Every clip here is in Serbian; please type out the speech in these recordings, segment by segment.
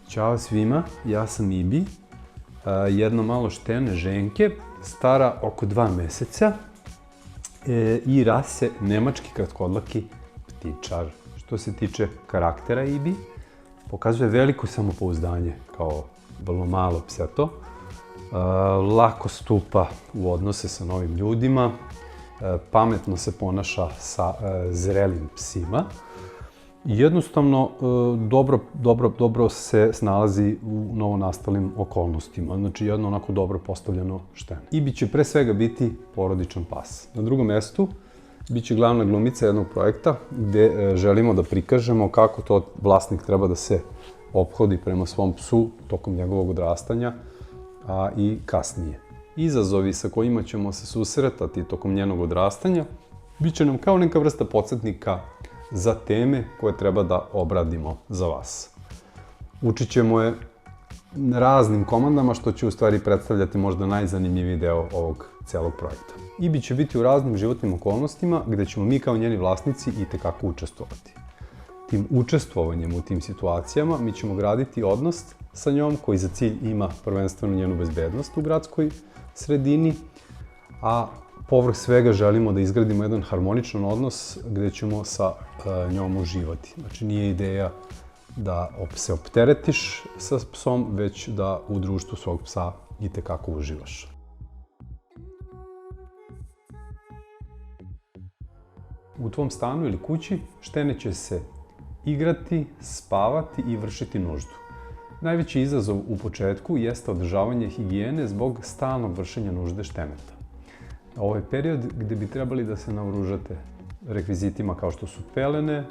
Ćao svima, ja sam Ibi, jedno malo štene ženke, stara oko 2 meseca i rase nemački kratkodlaki ptičar. Što se tiče karaktera Ibi, pokazuje veliko samopouzdanje kao vrlo malo pseto, lako stupa u odnose sa novim ljudima, pametno se ponaša sa zrelim psima i jednostavno dobro se snalazi u novonastalim okolnostima. Znači jedno onako dobro postavljeno štene. Ibi će pre svega biti porodičan pas. Na drugom mestu biće glavna glumica jednog projekta gde želimo da prikažemo kako to vlasnik treba da se ophodi prema svom psu tokom njegovog odrastanja, a i kasnije. Izazovi sa kojima ćemo se susretati tokom njenog odrastanja biće nam kao neka vrsta podsjetnika za teme koje treba da obradimo za vas. Učit ćemo je raznim komandama, što će u stvari predstavljati možda najzanimljiviji deo ovog celog projekta. Ibi će biti u raznim životnim okolnostima gde ćemo mi kao njeni vlasnici itekako učestvovati. Tim učestvovanjem u tim situacijama mi ćemo graditi odnos sa njom koji za cilj ima prvenstveno njenu bezbednost u gradskoj sredini, a povrh svega želimo da izgradimo jedan harmoničan odnos gde ćemo sa njom uživati. Znači nije ideja da se opteretiš sa psom, već da u društvu svog psa itekako uživaš. U tvom stanu ili kući štene će se igrati, spavati i vršiti nuždu. Najveći izazov u početku jeste održavanje higijene zbog stalnog vršenja nužde šteneta. Ovo je period gde bi trebali da se naoružate rekvizitima kao što su pelene,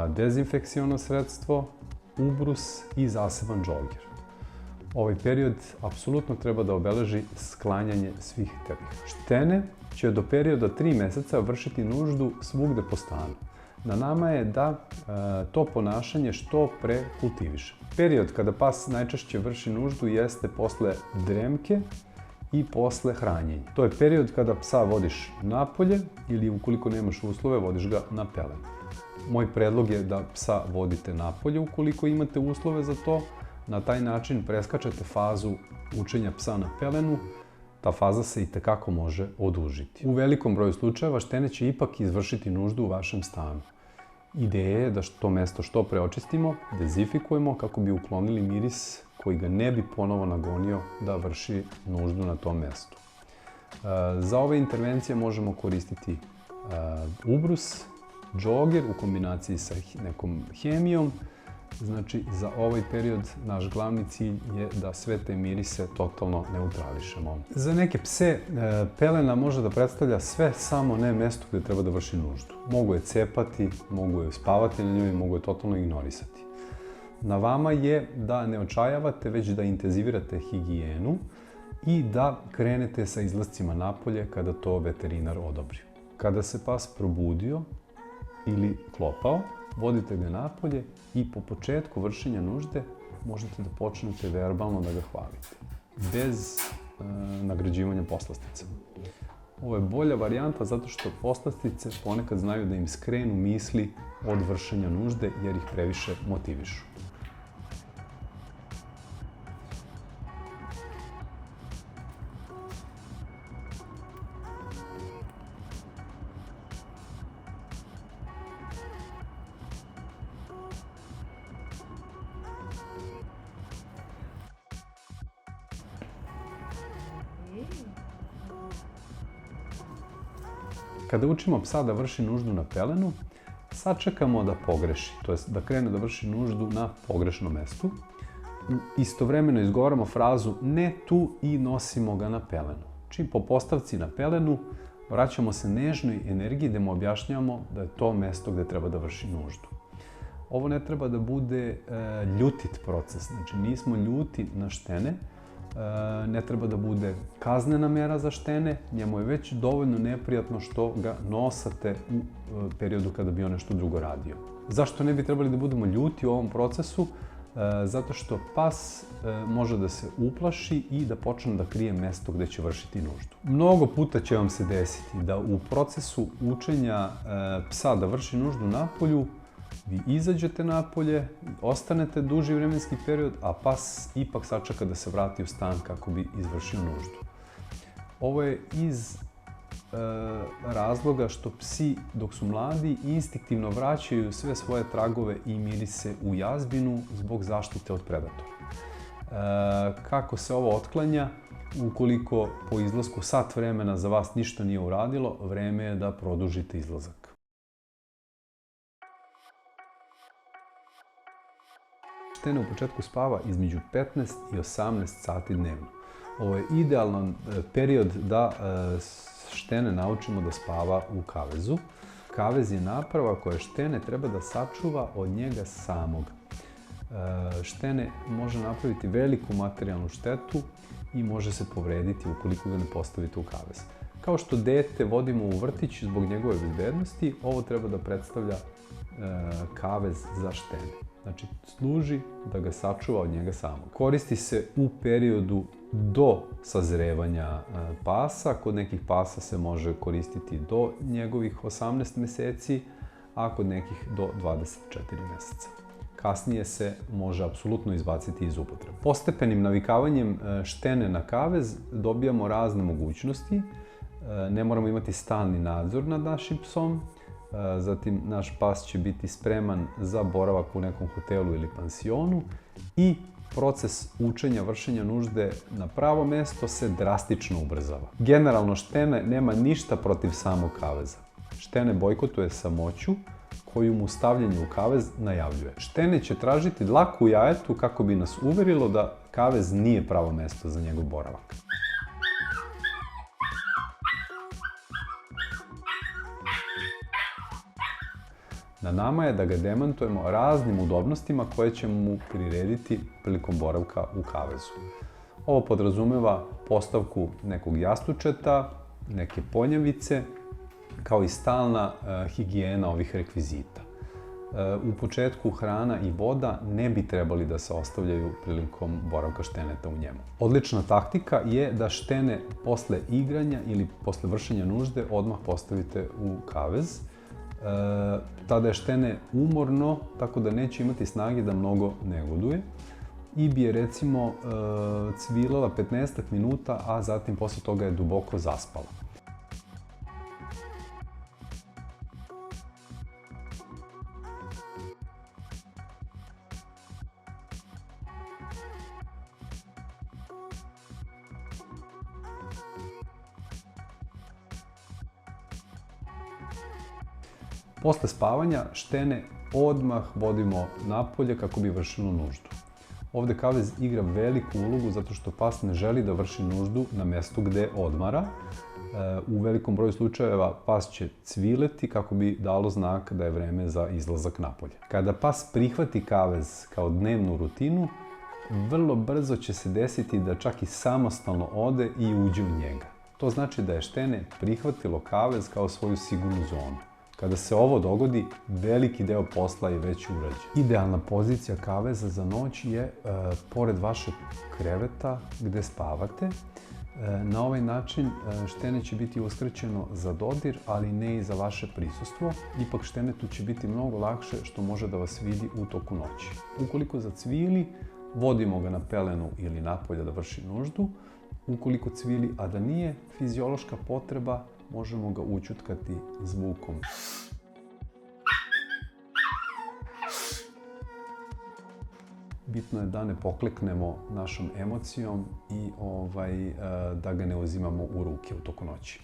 dezinfekciono sredstvo, ubrus i zaseban džoger. Ovaj period apsolutno treba da obeleži sklanjanje svih tepiha. Štene će do perioda 3 meseca vršiti nuždu svugde po stanu. Na nama je da to ponašanje što pre kultiviše. Period kada pas najčešće vrši nuždu jeste posle dremke i posle hranjenja. To je period kada psa vodiš napolje ili ukoliko nemaš uslove, vodiš ga na pelenu. Moj predlog je da psa vodite napolje ukoliko imate uslove za to. Na taj način preskačete fazu učenja psa na pelenu. Ta faza se itekako može odužiti. U velikom broju slučajeva štene će ipak izvršiti nuždu u vašem stanu. Ideja je da to mesto što pre očistimo, dezinfikujemo kako bi uklonili miris koji ga ne bi ponovo nagonio da vrši nuždu na tom mestu. Za ove intervencije možemo koristiti ubrus, džoger u kombinaciji sa nekom hemijom. Znači, za ovaj period naš glavni cilj je da sve te mirise totalno neutrališemo. Za neke pse pelena može da predstavlja sve samo ne mesto gde treba da vrši nuždu. Mogu je cepati, mogu je spavati na njoj, mogu je totalno ignorisati. Na vama je da ne očajavate, već da intenzivirate higijenu i da krenete sa izlascima napolje kada to veterinar odobri. Kada se pas probudio ili klopao, vodite ga napolje i po početku vršenja nužde možete da počnete verbalno da ga hvalite, bez nagrađivanja poslasticama. Ovo je bolja varijanta zato što poslastice ponekad znaju da im skrenu misli od vršenja nužde jer ih previše motivišu. Kada učimo psa da vrši nuždu na pelenu, sačekamo da pogreši, to jest da krene da vrši nuždu na pogrešnom mestu. Istovremeno izgovaramo frazu ne tu i nosimo ga na pelenu. Čim po postavci na pelenu vraćamo se nežnoj energiji gde mu objašnjavamo da je to mesto gde treba da vrši nuždu. Ovo ne treba da bude ljutit proces, znači nismo ljuti na štene, ne treba da bude kaznena mera za štene, njemu je već dovoljno neprijatno što ga nosate u periodu kada bi on nešto drugo radio. Zašto ne bi trebali da budemo ljuti u ovom procesu? Zato što pas može da se uplaši i da počne da krije mesto gde će vršiti nuždu. Mnogo puta će vam se desiti da u procesu učenja psa da vrši nuždu napolju Vi izađete napolje, ostanete duži vremenski period, a pas ipak sačeka da se vrati u stan kako bi izvršio nuždu. Ovo je iz razloga što psi dok su mladi instinktivno vraćaju sve svoje tragove i mirise u jazbinu zbog zaštite od predatora. Kako se ovo otklanja? Ukoliko po izlasku sat vremena za vas ništa nije uradilo, vreme je da produžite izlazak. Štene u početku spava između 15 i 18 sati dnevno. Ovo je idealan period da štene naučimo da spava u kavezu. Kavez je naprava koja štene treba da sačuva od njega samog. Štene može napraviti veliku materijalnu štetu i može se povrediti ukoliko ga ne postavite u kavez. Kao što dete vodimo u vrtić zbog njegove bezbednosti, ovo treba da predstavlja kavez za štene. Znači, služi da ga sačuva od njega samog. Koristi se u periodu do sazrevanja pasa. Kod nekih pasa se može koristiti do njegovih 18 meseci, a kod nekih do 24 meseca. Kasnije se može apsolutno izbaciti iz upotrebe. Postepenim navikavanjem štene na kavez dobijamo razne mogućnosti. Ne moramo imati stalni nadzor nad našim psom. Zatim, naš pas će biti spreman za boravak u nekom hotelu ili pansionu i proces učenja, vršenja nužde na pravo mesto se drastično ubrzava. Generalno, štene nema ništa protiv samog kaveza. Štene bojkotuje samoću koju mu stavljanje u kavez najavljuje. Štene će tražiti dlaku u jajetu kako bi nas uverilo da kavez nije pravo mesto za njegov boravak. Na nama je da ga demantujemo raznim udobnostima koje ćemo mu prirediti prilikom boravka u kavezu. Ovo podrazumeva postavku nekog jastučeta, neke ponjavice, kao i stalna higijena ovih rekvizita. U početku hrana i voda ne bi trebali da se ostavljaju prilikom boravka šteneta u njemu. Odlična taktika je da štene posle igranja ili posle vršenja nužde odmah postavite u kavez. Tada je štene umorno, tako da neće imati snage da mnogo negoduje i bi je recimo cvilala 15 minuta, a zatim posle toga je duboko zaspala. Posle spavanja štene odmah vodimo napolje kako bi vršilo nuždu. Ovde kavez igra veliku ulogu zato što pas ne želi da vrši nuždu na mestu gde odmara. U velikom broju slučajeva pas će cvileti kako bi dalo znak da je vreme za izlazak napolje. Kada pas prihvati kavez kao dnevnu rutinu, vrlo brzo će se desiti da čak i samostalno ode i uđe u njega. To znači da je štene prihvatilo kavez kao svoju sigurnu zonu. Kada se ovo dogodi, veliki deo posla je već urađen. Idealna pozicija kaveza za noć je pored vašeg kreveta gde spavate. Na ovaj način štene će biti uskraćeno za dodir, ali ne i za vaše prisustvo. Ipak štenetu će biti mnogo lakše što može da vas vidi u toku noći. Ukoliko zacvili, vodimo ga na pelenu ili napolje da vrši nuždu. Ukoliko cvili, a da nije fiziološka potreba, možemo ga ućutkati zvukom. Bitno je da ne pokleknemo našom emocijom i da ga ne uzimamo u ruke u toku noći.